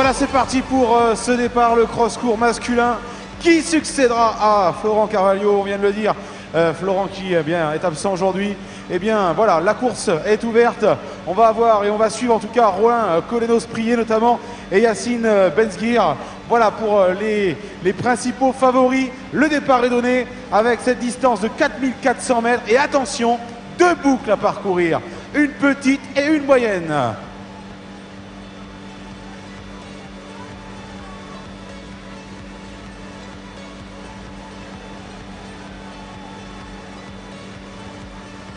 Voilà, c'est parti pour ce départ, le cross-court masculin qui succédera à Florent Carvalho, on vient de le dire. Florent qui est absent aujourd'hui. Eh bien voilà, la course est ouverte. On va avoir et on va suivre en tout cas Romain Kolenos-Prié notamment et Yacine Benzguir. Voilà pour les principaux favoris. Le départ est donné avec cette distance de 4400 mètres. Et attention, 2 boucles à parcourir. Une petite et une moyenne.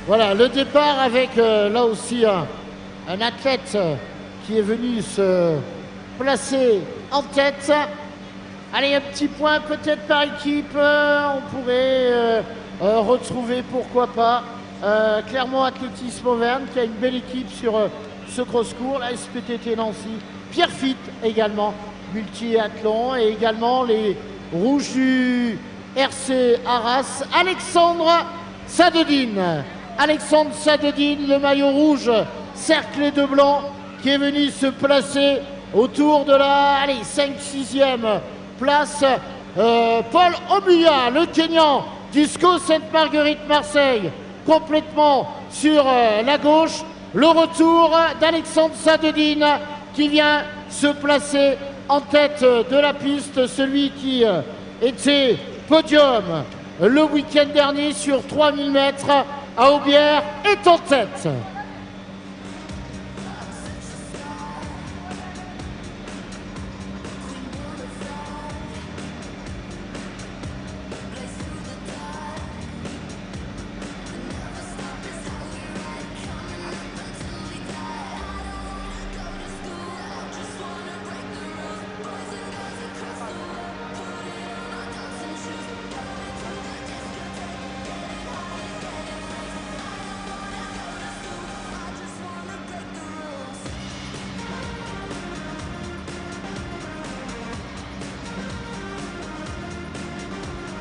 Voilà, le départ avec là aussi un athlète qui est venu se placer en tête. Allez, un petit point peut-être par équipe, on pourrait retrouver, pourquoi pas, Clermont Athlétisme Auvergne qui a une belle équipe sur ce cross-court, la SPTT Nancy, Pierrefitte également, multi-athlon, et également les Rouges du RC Arras, Alexandre Sadedine. Alexandre Sadedine, le maillot rouge cerclé de blanc, qui est venu se placer autour de la 5-6e place. Paul Obuya, le Kenyan du SCO Sainte-Marguerite Marseille, complètement sur la gauche. Le retour d'Alexandre Sadedine qui vient se placer en tête de la piste, celui qui était podium le week-end dernier sur 3000 mètres à Aubière est en tête.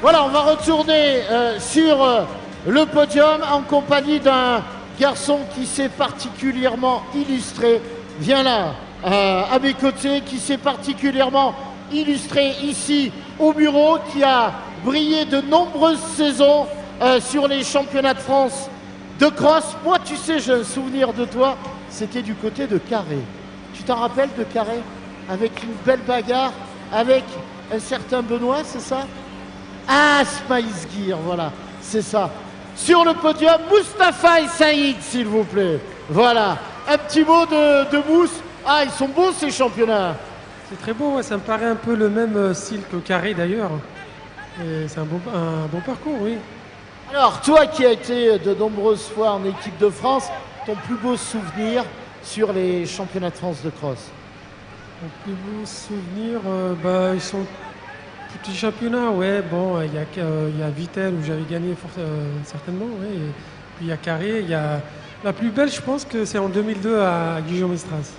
Voilà, on va retourner sur le podium en compagnie d'un garçon qui s'est particulièrement illustré. Viens là, à mes côtés, qui s'est particulièrement illustré ici au bureau, qui a brillé de nombreuses saisons sur les championnats de France de cross. Moi, tu sais, j'ai un souvenir de toi, c'était du côté de Carré. Tu t'en rappelles de Carré? Avec une belle bagarre, avec un certain Benoît, c'est ça? Ah, Spice Gear, voilà, c'est ça. Sur le podium, Moustapha et Saïd, s'il vous plaît. Voilà, un petit mot de Mousse. Ah, ils sont beaux ces championnats. C'est très beau, ouais, ça me paraît un peu le même style que Carré d'ailleurs. C'est un bon parcours, oui. Alors, toi qui as été de nombreuses fois en équipe de France, ton plus beau souvenir sur les championnats de France de cross? Mon plus beau souvenir, ils sont petits championnats, ouais. Bon, il y a Vittel où j'avais gagné certainement, ouais. Et puis il y a Carré, il y a la plus belle, je pense que c'est en 2002 à Gujan-Mestras.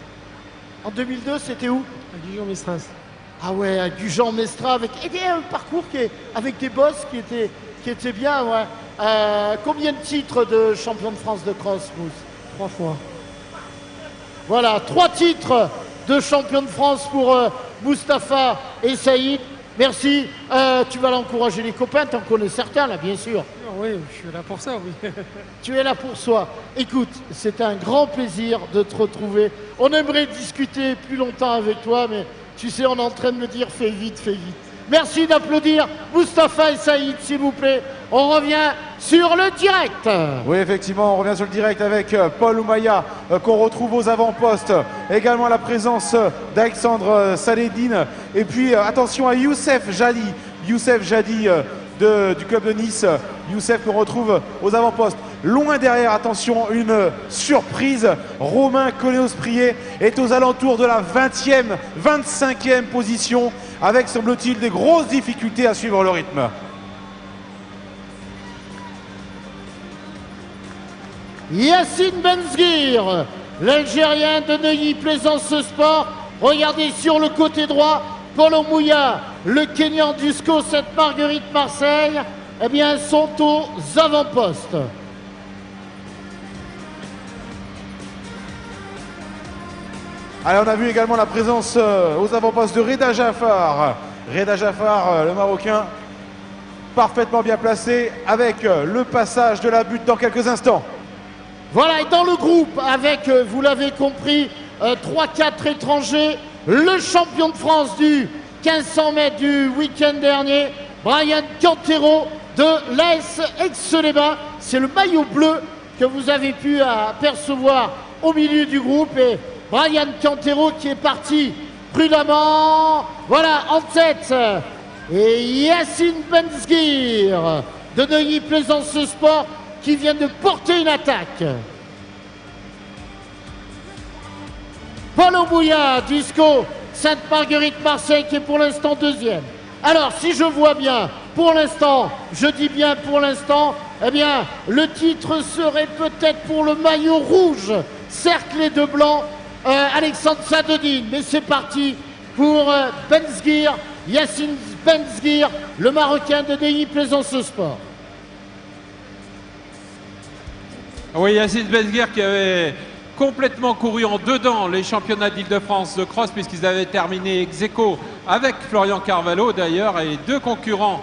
En 2002, c'était où? À Gujan-Mestras. Ah ouais, à Gujan-Mestras, avec un parcours avec des bosses qui étaient bien, ouais. Combien de titres de champion de France de cross, Mousse? 3 fois. Voilà, 3 titres de champion de France pour Moustapha et Saïd. Merci. Tu vas l'encourager les copains, t'en connais certains là, bien sûr. Oui, je suis là pour ça, oui. Tu es là pour soi. Écoute, c'est un grand plaisir de te retrouver. On aimerait discuter plus longtemps avec toi, mais tu sais, on est en train de me dire fais vite, fais vite. Merci d'applaudir Moustapha et Saïd, s'il vous plaît. On revient sur le direct. Oui, effectivement, on revient sur le direct avec Paul Oumaya qu'on retrouve aux avant-postes. Également la présence d'Alexandre Sadedine. Et puis attention à Youssef Jadi. Youssef Jadi du club de Nice. Youssef qu'on retrouve aux avant-postes. Loin derrière, attention, une surprise. Romain Kolenos-Prié est aux alentours de la 20e, 25e position avec, semble-t-il, des grosses difficultés à suivre le rythme. Yacine Benzguir, l'Algérien de Neuilly-Plaisance Sport. Regardez sur le côté droit, Paul Oumouya, le Kenyan du SCO Sainte-Marguerite Marseille, eh bien, sont aux avant-postes. Allez, on a vu également la présence aux avant-postes de Reda Jafar. Reda Jafar, le Marocain, parfaitement bien placé avec le passage de la butte dans quelques instants. Voilà, et dans le groupe, avec, vous l'avez compris, 3-4 étrangers, le champion de France du 1500 mètres du week-end dernier, Brian Cantero de l'AS Aix-les-Bains. C'est le maillot bleu que vous avez pu apercevoir au milieu du groupe. Et Brian Cantero qui est parti prudemment, voilà, en tête. Et Yacine Benzguir de Neuilly-Plaisance Sport qui vient de porter une attaque. Paulo Bouya du SCO Sainte-Marguerite-Marseille qui est pour l'instant deuxième. Alors, si je vois bien, pour l'instant, je dis bien pour l'instant, eh bien, le titre serait peut-être pour le maillot rouge, cerclé de blanc, Alexandre Sadodine. Mais c'est parti pour Benzguir, Yacine Benzguir, le Marocain de Neuilly-Plaisance Sport. Oui, Yacine Benzguir qui avait complètement couru en dedans les championnats d'Île-de-France de cross puisqu'ils avaient terminé ex aequo avec Florian Carvalho d'ailleurs et deux concurrents,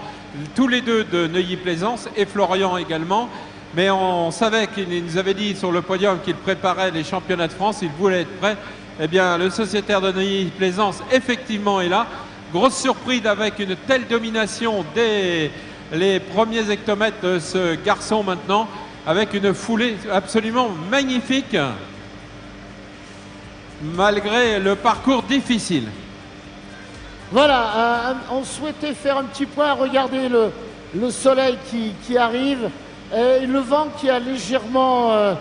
tous les deux de Neuilly-Plaisance et Florian également. Mais on savait qu'il nous avait dit sur le podium qu'il préparait les championnats de France, il voulait être prêt. Eh bien, le sociétaire de Neuilly-Plaisance effectivement est là. Grosse surprise avec une telle domination dès les premiers hectomètres de ce garçon maintenant, avec une foulée absolument magnifique, malgré le parcours difficile. Voilà, on souhaitait faire un petit point, regardez le soleil qui arrive, et le vent qui a légèrement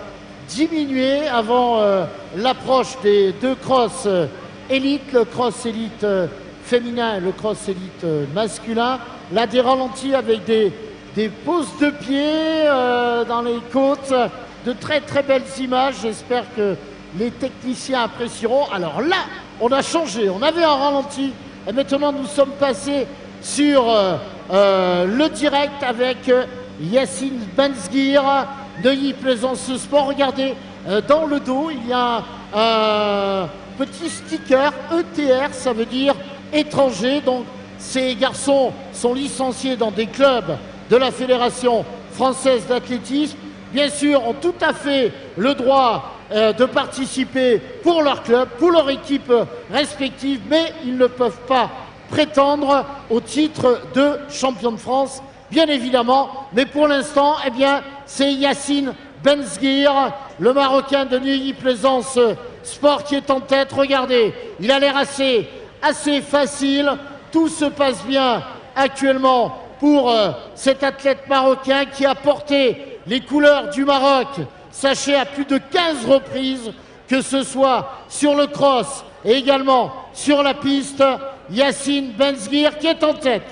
diminué avant l'approche des deux crosses élites, le cross élite féminin et le cross élite masculin. Là, des ralentis avec des poses de pied dans les côtes, de très très belles images. J'espère que les techniciens apprécieront. Alors là, on a changé, on avait un ralenti et maintenant nous sommes passés sur le direct avec Yacine Benzguir, Neuilly-Plaisance Sport. Regardez, dans le dos, il y a un petit sticker ETR, ça veut dire étranger. Donc ces garçons sont licenciés dans des clubs de la Fédération française d'athlétisme, bien sûr, ont tout à fait le droit de participer pour leur club, pour leur équipe respective, mais ils ne peuvent pas prétendre au titre de champion de France, bien évidemment. Mais pour l'instant, eh bien, c'est Yacine Benzguir, le Marocain de Neuilly-Plaisance Sport qui est en tête. Regardez, il a l'air assez facile. Tout se passe bien actuellement pour cet athlète marocain qui a porté les couleurs du Maroc, sachez, à plus de 15 reprises, que ce soit sur le cross et également sur la piste. Yacine Benzguir qui est en tête.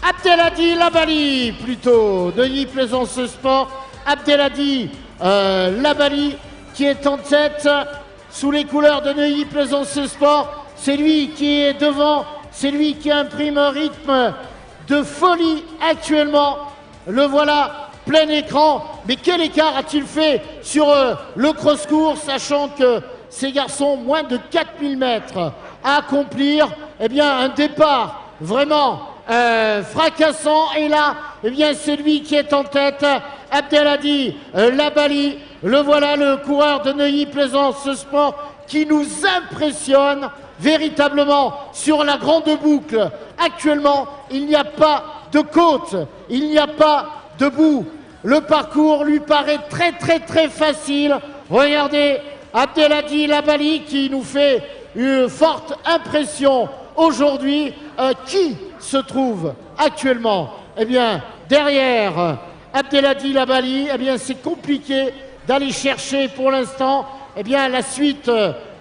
Abdelhadi Labali, plutôt, Neuilly-Plaisance Sport. Abdelhadi Labali qui est en tête sous les couleurs de Neuilly-Plaisance Sport. C'est lui qui est devant, c'est lui qui imprime un rythme de folie actuellement. Le voilà, plein écran. Mais quel écart a-t-il fait sur le cross-court, sachant que ces garçons, moins de 4000 mètres à accomplir, eh bien, un départ vraiment fracassant. Et là, eh bien, c'est lui qui est en tête, Abdelhadi Labali. Le voilà, le coureur de Neuilly-Plaisance Sport qui nous impressionne véritablement sur la grande boucle. Actuellement, il n'y a pas de côte, il n'y a pas de bout. Le parcours lui paraît très facile. Regardez, Abdelhadi Labali qui nous fait une forte impression aujourd'hui. Qui se trouve actuellement, eh bien, derrière Abdelhadi Labali? Eh bien, c'est compliqué d'aller chercher pour l'instant eh bien, la suite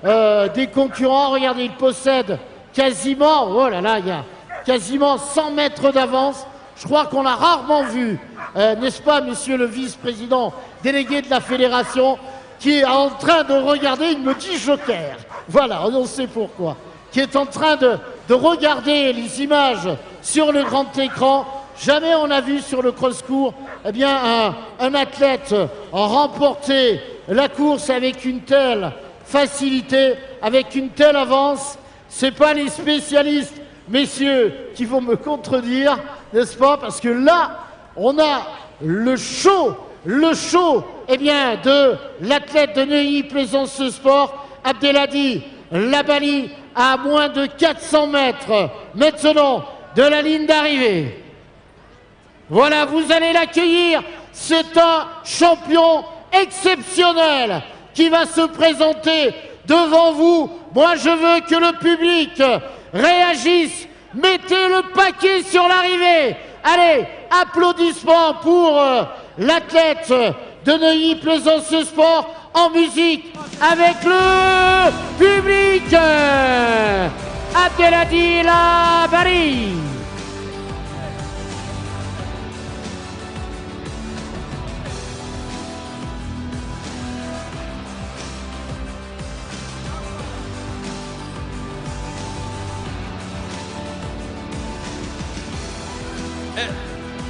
des concurrents. Regardez, il possède quasiment, oh là là, il y a quasiment 100 mètres d'avance. Je crois qu'on l'a rarement vu, n'est-ce pas, monsieur le vice-président délégué de la fédération, qui est en train de regarder, il me dit joker, voilà, on sait pourquoi, qui est en train de regarder les images sur le grand écran. Jamais on a vu sur le cross-court eh bien, un athlète remporter la course avec une telle facilité, avec une telle avance. C'est pas les spécialistes, messieurs, qui vont me contredire, n'est-ce pas? Parce que là, on a le show eh bien, de l'athlète de Neuilly-Plaisance Sport, Abdelhadi Labali, à moins de 400 mètres maintenant de la ligne d'arrivée. Voilà, vous allez l'accueillir. C'est un champion exceptionnel qui va se présenter devant vous. Moi, je veux que le public réagisse. Mettez le paquet sur l'arrivée. Allez, applaudissements pour l'athlète de Neuilly-Plaisance Sport en musique avec le public. Abdelhadi Labali.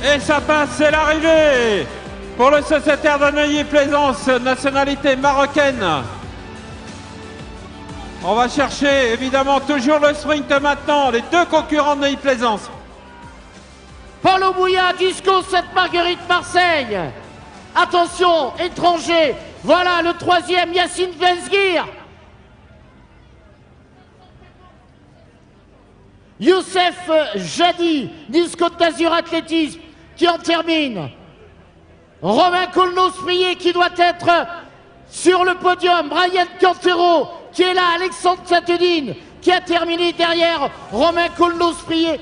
Et ça passe, c'est l'arrivée pour le sociétaire de Neuilly-Plaisance, nationalité marocaine. On va chercher évidemment toujours le sprint maintenant, les deux concurrents de Neuilly-Plaisance. Paulo Bouya, Disco Sainte-Marguerite, Marseille. Attention, étranger. Voilà le troisième, Yacine Benzguir. Youssef Jadi, Nice Côte d'Azur Athlétisme, qui en termine. Romain Colnos-Prié qui doit être sur le podium. Brian Cantero qui est là. Alexandre Satudine qui a terminé derrière Romain Colnos-Prié.